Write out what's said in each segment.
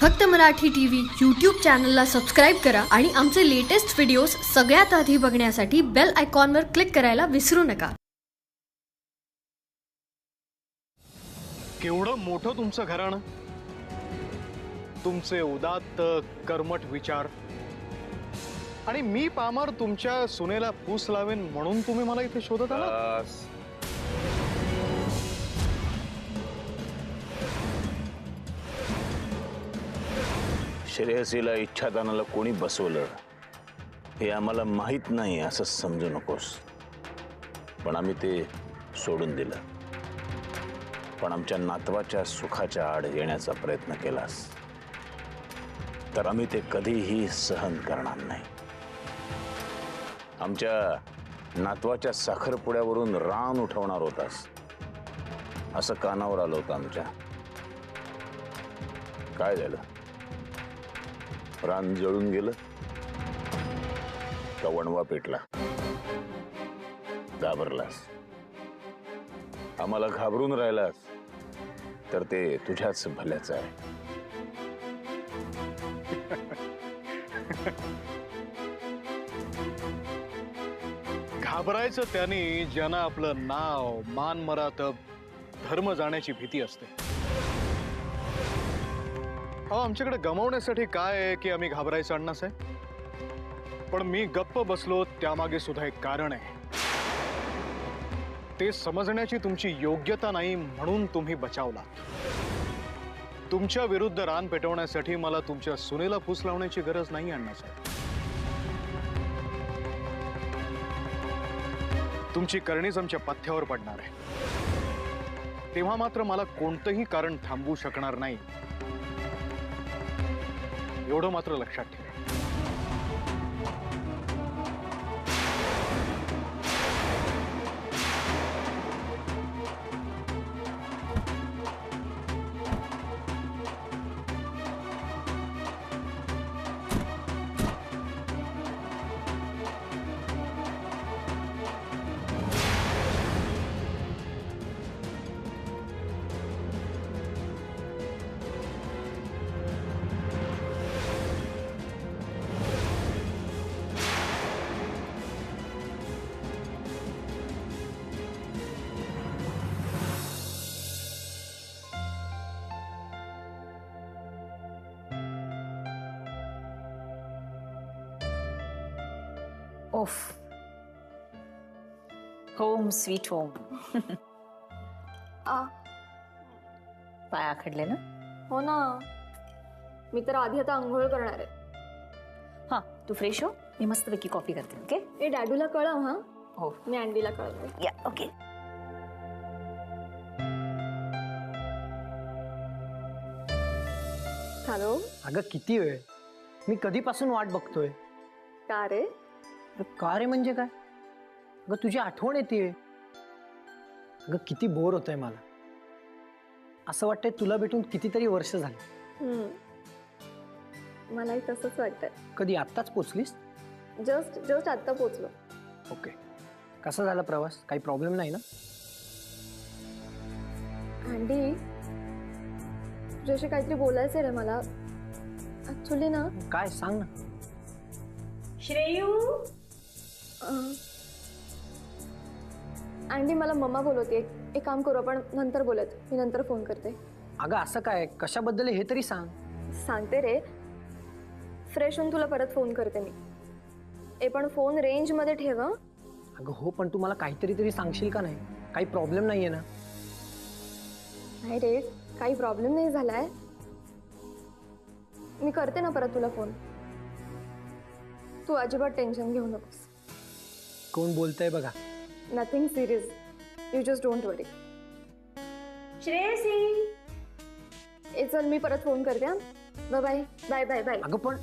फक्त Marathi TV YouTube चॅनलला subscribe करा आणि आमचे लेटेस्ट व्हिडिओज सगळ्यात आधी बघण्यासाठी बेल आयकॉनवर क्लिक करायला विसरू नका. केवढं मोठं तुमचं घराणं, तुमचे उदात्त कर्मठ विचार, आणि मी पामर तुमच्या सुनेला फूस लावेन म्हणून तुम्ही मला इथे शोधत आलात. श्रेयसीला इच्छादानाला कोणी बसवलं हे आम्हाला माहित नाही असं समजू नकोस. पण आम्ही ते सोडून दिलं. पण आमच्या नातवाच्या सुखाच्या आड येण्याचा प्रयत्न केलास तर आम्ही ते कधीही सहन करणार नाही. आमच्या नातवाच्या साखरपुड्यावरून रान उठवणार होतास असं कानावर आलं होतं आमच्या. काय झालं? रान जळून गेलं का वणवा पेटला? घाबरलास, आम्हाला घाबरून राहिलास तर ते तुझ्याच भल्याचं आहे. घाबरायचं त्यांनी ज्यांना आपलं नाव, मान मरातब, धर्म जाण्याची भीती असते. अहो, आमच्याकडे गमावण्यासाठी काय आहे की आम्ही घाबरायचं अण्णासाहेब? पण मी गप्प बसलो त्यामागे सुद्धा एक कारण आहे. ते समजण्याची तुमची योग्यता नाही म्हणून तुम्ही बचावलात. तुमच्या विरुद्ध रान पेटवण्यासाठी मला तुमच्या सुनेला फूस लावण्याची गरज नाही अण्णासाहेब. तुमची करणीच आमच्या पथ्यावर पडणार आहे. तेव्हा मात्र मला कोणतंही कारण थांबवू शकणार नाही, एवढं मात्र लक्षात ठेवा. ओफ, होम स्वीट होम. पाय आखडले ना? हो ना. मी तर आधी आता आंघोळ करणार आहे. हा, तू फ्रेश हो, मी मस्तपैकी कॉफी करते. ओके? ए डॅडूला कळव. हा, हो, मी अँडीला कळवते. या. ओके. हॅलो. अगं किती वेळ, मी कधीपासून वाट बघतोय. का रे? का रे म्हणजे काय? अगं तुझी आठवण येते. अगं किती बोर होतंय मला. असं वाटतंय तुला भेटून कितीतरी वर्ष झाली. मलाही तसंच वाटतंय. कधी आत्ताच पोचलीस? जस्ट आत्ता पोचलो. ओके. कसा झाला प्रवास? काही प्रॉब्लेम नाही ना? अँडी, तुझ्याशी काहीतरी बोलायचंय रे मला. ऍक्च्युली ना. काय सांग ना. श्रेयू. अँडी, मला मम्मा बोलवते. एक काम करू आपण नंतर बोलत. मी नंतर फोन करते. अगं असं काय, कशाबद्दल हे तरी सांग. सांगते रे. फ्रेश होऊन तुला परत फोन करते मी. पण फोन रेंजमध्ये ठेव. अगं हो, पण तू मला काहीतरी तरी सांगशील का नाही? काही प्रॉब्लेम नाहीये ना? नाही रे, काही प्रॉब्लेम नाही झालाय. मी करते ना परत तुला फोन. तू अजिबात टेन्शन घेऊ नकोस. कोण बोलतंय बघा. Nothing serious. You just don't worry. Shreyasi. चल, मी परत फोन करते. Bye bye bye bye bye. अगं पण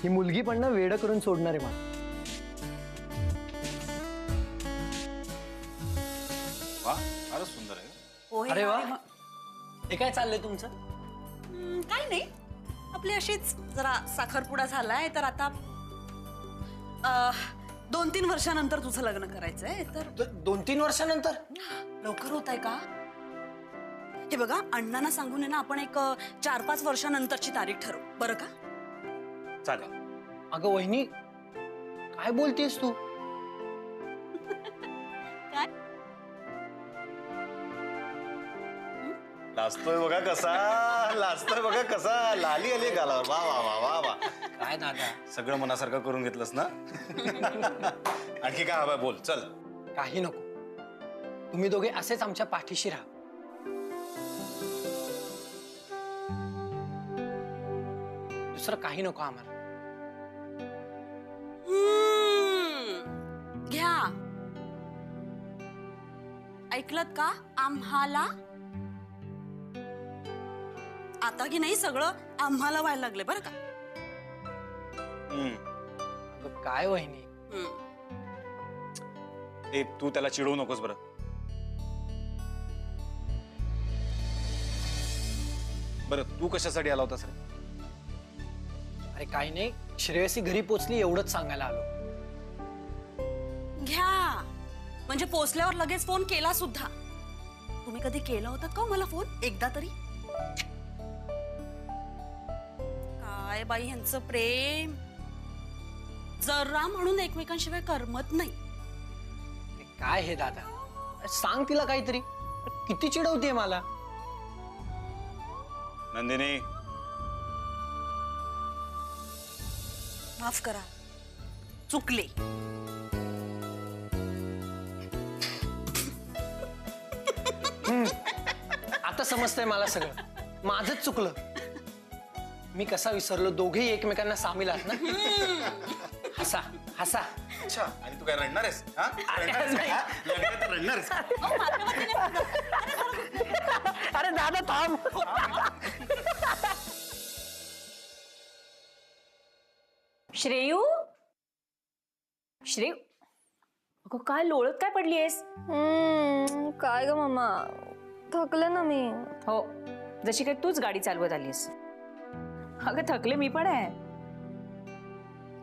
ही मुलगी पण ना वेडं करून सोडणार आहे मला. वा, फारच सुंदर आहे. अरे वा, हे काय चाललंय तुमचं? काय नाही, आपली अशीच जरा साखरपुडा झालाय तर आता 2-3 वर्षानंतर तुझं लग्न करायचंय तर 2-3 वर्षानंतर लवकर होत आहे का? हे बघा, अण्णांना सांगून आहे ना आपण एक 4-5 वर्षानंतरची तारीख ठरवू, बरं का? चालेल. अगं वहिनी, काय बोलतेस तू? काय? लाजतोय बघा कसा लाली आली गालावर. वा वा वा वा वा. काय दादा, सगळं मनासारखं करून घेतलंस ना. आणखी काय हवंय बोल, चल. काही नको. तुम्ही दोघे असेच आमच्या पाठीशी राहा. दुसरं काही नको आम्हाला. घ्या. ऐकलत का? आम्हाला. आता की नाही सगळं आम्हाला व्हायला लागले, बरं का? अगं काय वहिनी, ए तू त्याला चिडवू नकोस बरं. बरं तू कशासाठी आला होतास रे? अरे काही नाही, श्रेयसी घरी पोचली एवढंच सांगायला आलो. घ्या. म्हणजे पोचल्यावर लगेच फोन केला सुद्धा. तुम्ही कधी केला होता का मला फोन एकदा तरी? काय बाई ह्यांचं प्रेम, जरा म्हणून एकमेकांशिवाय करमत नाही. काय हे दादा, सांग तिला काहीतरी. किती चिडवते मला. नंदिनी, माफ करा, चुकले. आता समजतंय मला सगळं. माझंच चुकलं. मी कसा विसरलो, दोघेही एकमेकांना सामील आहात ना. हसा हसा. अच्छा, आणि तू काय रडणार आहेस? हा? रडणार आहेस का? लग्नात तर रडणार आहेस? अरे दादा थांब. श्रेयू, श्रेयू, अगं काय लोळत काय पडलीयस? काय ग मम्मा, थकले ना मी. हो, जशी काय तूच गाडी चालवत आलीस. अगं थकले मी पण आहे.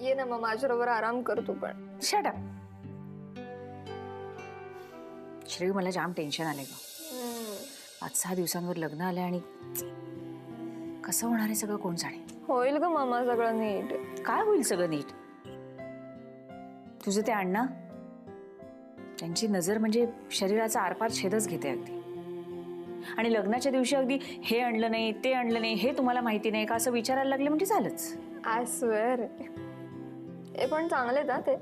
ये ना मग माझ्याबरोबर आराम कर तू पण. Shut up. श्रेयू, मला जाम टेन्शन आले ग. 5-6 दिवसांवर लग्न आलंय आणि कसं होणार आहे सगळं कोण जाणे. होईल ग मम्मा सगळं नीट. काय होईल सगळं नीट? तुझे ते अण्णा, त्यांची नजर म्हणजे शरीराचा आरपार छेदच घेते अगदी. आणि लग्नाच्या दिवशी अगदी हे आणलं नाही ते आणलं नाही हे तुम्हाला माहिती नाही का असं विचारायला लागले म्हणजे झालंच. I swear. हे पण चांगलेच ना ते.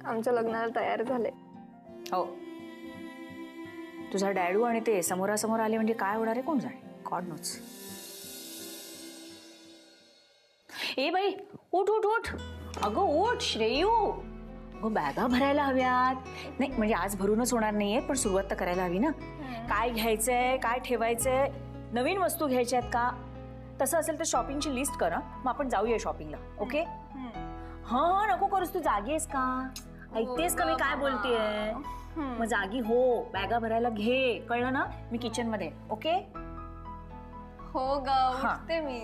आमच्या लग्नाला तयार झाले. हो, तुझा डॅडू आणि ते समोरासमोर आले म्हणजे काय होणार आहे कोण जाणे. God knows. ए बाई, उठ उठ उठ. अगं उठ श्रेयू. अगं बॅगा भरायला हव्यात. नाही म्हणजे आज भरूनच होणार नाहीये, पण सुरुवात तर करायला हवी ना. काय घ्यायचंय, काय ठेवायचंय, नवीन वस्तू घ्यायच्या आहेत का? तसं असेल तर शॉपिंगची लिस्ट कर. मग आपण जाऊया शॉपिंगला. ओके? हा, नको करूस. तू जागी आहेस का? ऐकतेस का मी काय बोलतेय? मग जागी हो. बॅगा भरायला घे, कळलं ना? मी किचन मध्ये. ओके? हो ग, उठते मी.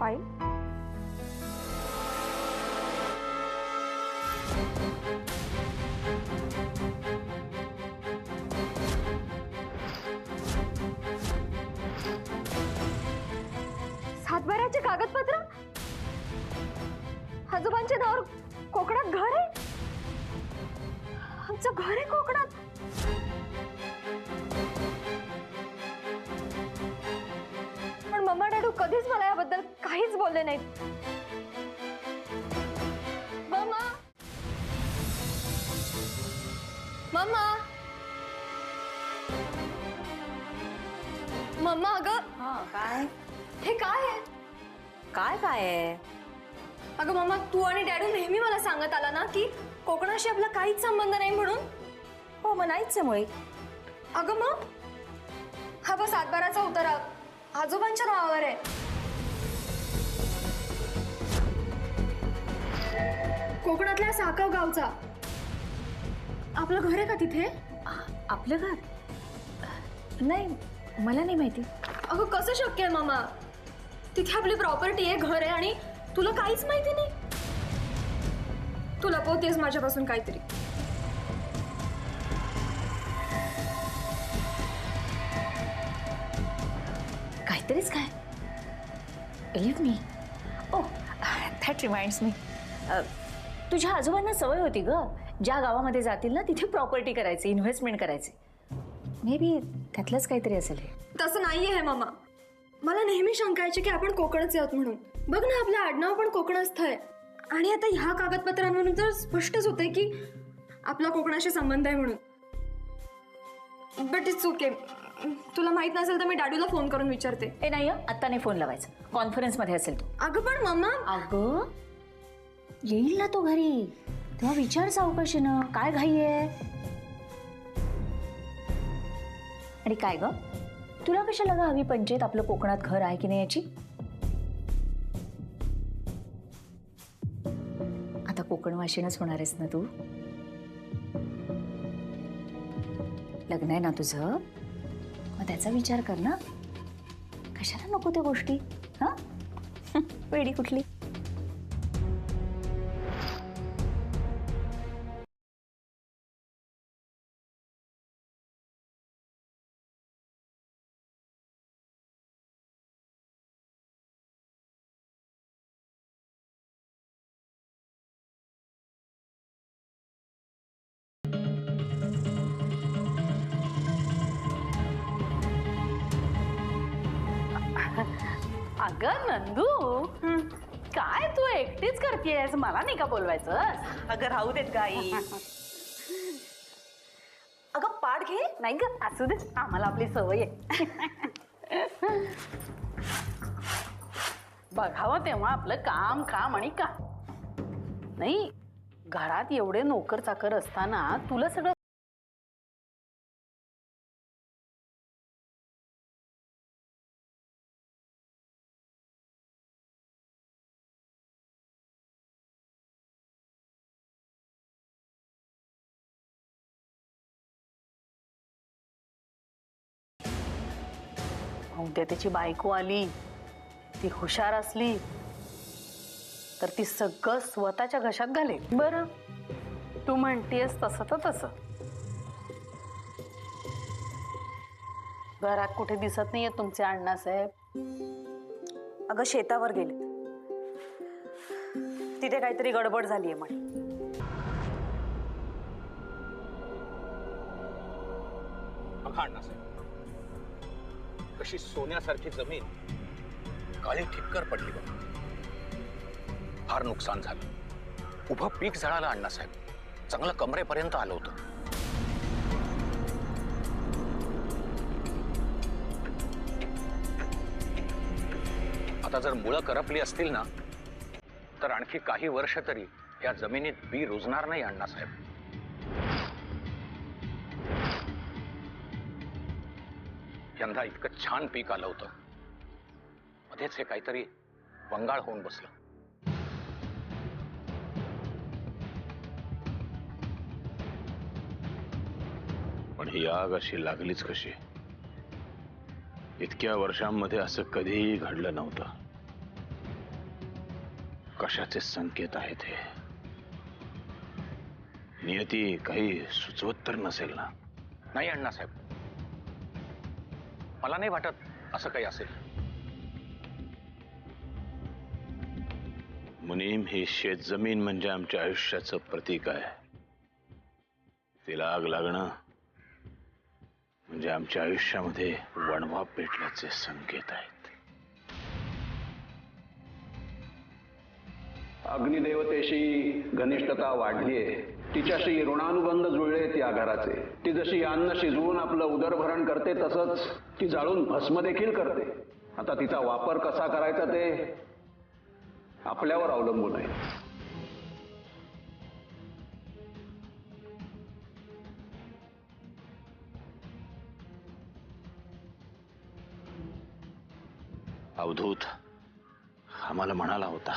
फाईल. सातबाऱ्याचे कागदपत्र. आजोबांच्या नावावर कोकणात घर आहे. आमचं घर आहे कोकणात. पण मम्मा डॅडू कधीच मला याबद्दल काहीच बोलले नाहीत. मम्मा, मम्मा, मम्मा. अगं काय हे काय आहे? काय काय आहे? अगं मम्मा, तू आणि डॅडू नेहमी मला सांगत आला ना की कोकणाशी आपला काहीच संबंध नाही म्हणून. हो, मग नाहीच आहे मुळे. अगं मग हा बस सातबाराचा उतारा आजोबांच्या नावावर आहे. कोकणातल्या साकव गावचा. आपलं घर आहे का तिथे? आपलं घर? नाही, मला नाही माहिती. अगं कसं शक्य आहे मामा? तिथे आपली प्रॉपर्टी आहे, घर आहे आणि तुला काहीच माहिती नाही. तू लपवतेस माझ्यापासून काहीतरी. काहीतरीच काय? Believe me. O that reminds me. तुझ्या आजोबांना सवय होती ग, ज्या गावामध्ये जातील ना तिथे प्रॉपर्टी करायची, इन्व्हेस्टमेंट करायची. मे बी त्यातलंच काहीतरी असेल हे. तसं नाहीये हे मामा. मला नेहमी शंका यायची की आपण कोकणच आहोत म्हणून. बघ ना, आपलं आडनाव पण कोकणस्थ आहे आणि आता ह्या कागदपत्रांवरून तर स्पष्टच होतंय की आपला कोकणाशी संबंध आहे म्हणून. But it's okay. तुला माहित नसेल तर मी डाडूला फोन करून विचारते. ए नाही, आत्ता नाही फोन लावायचा, कॉन्फरन्समध्ये असेल तो. अगं पण मामा. अगं येईल ना तो घरी, तेव्हा विचार सावकाशीनं, काय घाई आहे? आणि काय ग, तुला कशाला ग हवी पंचायत आपलं कोकणात घर आहे की नाही याची? आता कोकण वाशिणच होणार आहेस ना तू? लग्न आहे ना तुझं, मग त्याचा विचार कर ना. कशाला नको त्या गोष्टी? हा वेडी कुठली. अगं नंदू, काय तू एकटीच करतेयस? मला नाही का बोलवायचं? अगं राहू देत गाई. अगं पाठ घे. नाही ग, असू दे, आम्हाला आपली सवय आहे. बघावं तेव्हा आपलं काम काम आणि काम. नाही, घरात एवढे नोकर चाकर असताना तुला सगळं उद्या त्याची बायको आली, ती हुशार असली तर ती सगळं स्वतःच्या घशात घालेल. बरं, तू म्हणतेस तसं तर तसं. घरात कुठे दिसत नाहीये तुमचे अण्णासाहेब? अगं शेतावर गेले, तिथे काहीतरी गडबड झालीये म्हणे. बघा अण्णासाहेब, कशी सोन्यासारखी जमीन काळी ठिक्कर पडली बघ. फार नुकसान झालं. उभं पीक जळालं अण्णासाहेब, चांगलं कमरेपर्यंत आलं होतं. आता जर मुळं करपली असतील ना, तर आणखी काही वर्ष तरी या जमिनीत बी रुजणार नाही अण्णासाहेब. यंदा इतकं छान पीक आलं होतं, मध्येच हे काहीतरी वंगाळ होऊन बसलं. पण ही आग अशी लागलीच कशी? इतक्या वर्षांमध्ये असं कधीही घडलं नव्हतं. कशाचे संकेत आहेत हे? नियती काही सुचवत तर नसेल ना? नाही अण्णासाहेब, मला नाही वाटत असं काही असेल. मुनीम, ही शेतजमीन म्हणजे आमच्या आयुष्याचं प्रतीक आहे. तिला आग लागणं म्हणजे आमच्या आयुष्यामध्ये वणवा पेटल्याचे संकेत आहेत. अग्निदेवतेशी घनिष्ठता वाढलीये, तिच्याशी ऋणानुबंध जुळले त्या घराचे. ती जशी अन्न शिजवून आपलं उदरभरण करते, तसंच ती जाळून भस्म देखील करते. आता तिचा वापर कसा करायचा ते आपल्यावर अवलंबून आहे. अवधूत आम्हाला म्हणाला होता,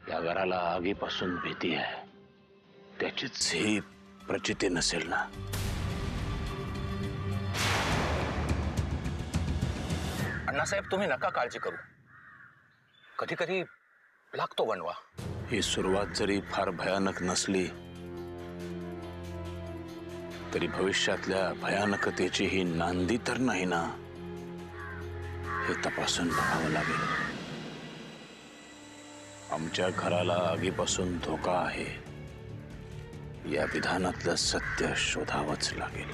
या घराला आगीपासून भीती आहे. त्याचीच ही प्रचिती नसेल ना? अण्णासाहेब, तुम्ही नका काळजी करू. कधी कधी लागतो वणवा. ही सुरुवात जरी फार भयानक नसली तरी भविष्यातल्या भयानकतेची ही नांदी तर नाही ना, हे तपासून बघावं लागेल. आमच्या घराला आगीपासून धोका आहे या विधानातलं सत्य शोधावंच लागेल.